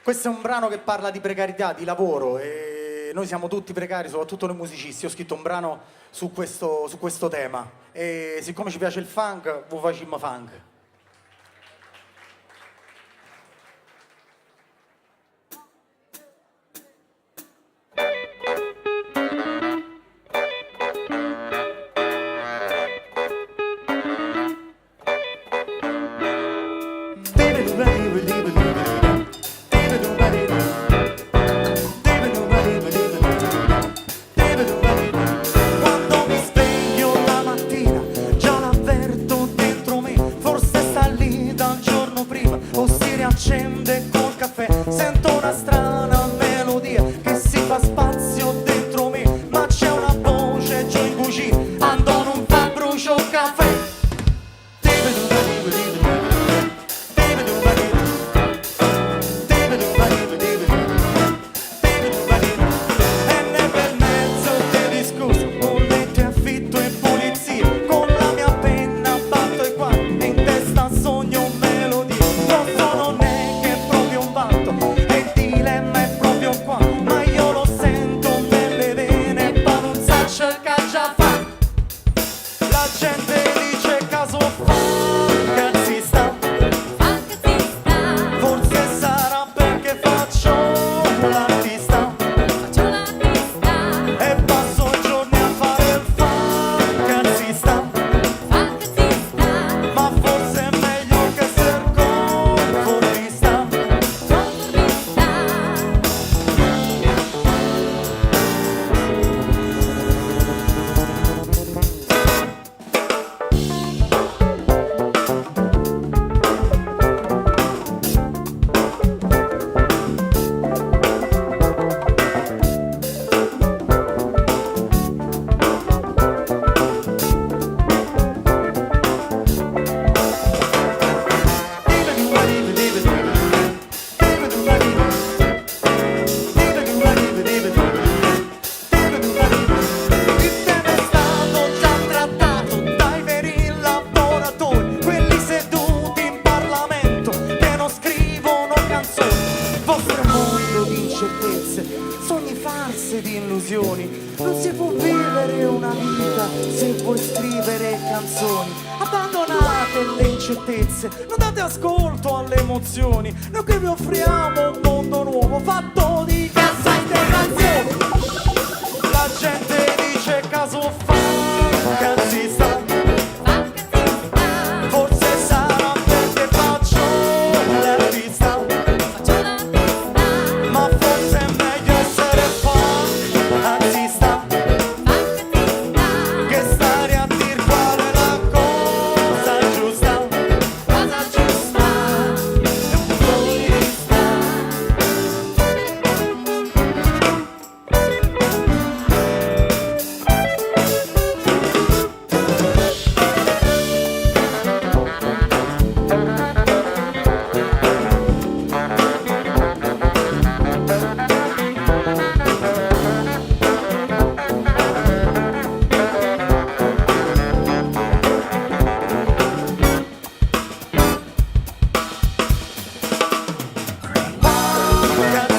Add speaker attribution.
Speaker 1: Questo è un brano che parla di precarietà, di lavoro e noi siamo tutti precari, soprattutto noi musicisti. Ho scritto un brano su questo tema e siccome ci piace il funk, vi facciamo funk.
Speaker 2: Quando mi sveglio la mattina già l'avverto dentro me, forse sta lì dal giorno prima o si riaccende col caffè. Sento una strana melodia che si fa spazio dentro me, ma c'è una voce giù in cucina, ando non fa brucio caffè. E nel mezzo dei discorsi, bollette, affitto e pulizia, con la mia penna batto i quadri e in testa sogno melodie. Lo so, non è che è proprio un vanto e il dilemma è proprio qua, ma io lo sento nelle vene e poi non sa cercare già fa. La gente dice caso fa, cazzi sta, forse sarà perché faccio l'artista e passo i giorni a fare il fantasista, ma forse è meglio che ser conformista. Il tema è stato già trattato dai veri lavoratori, quelli seduti in Parlamento che non scrivono canzoni. Il vostro mondo di incertezze, sogni false di illusioni. Non si può vivere una vita se vuoi scrivere canzoni. Abbandonate le incertezze, non date ascolto alle emozioni. Noi che vi offriamo un mondo nuovo fatto di cassa integrazione. La gente dice caso fa, cazzi sta, forse sarà perché faccio l'artista, ma forse è meglio essere fantasista che stare a dir qual è la cosa giusta. Cosa giusta è un fuorista. Cazzi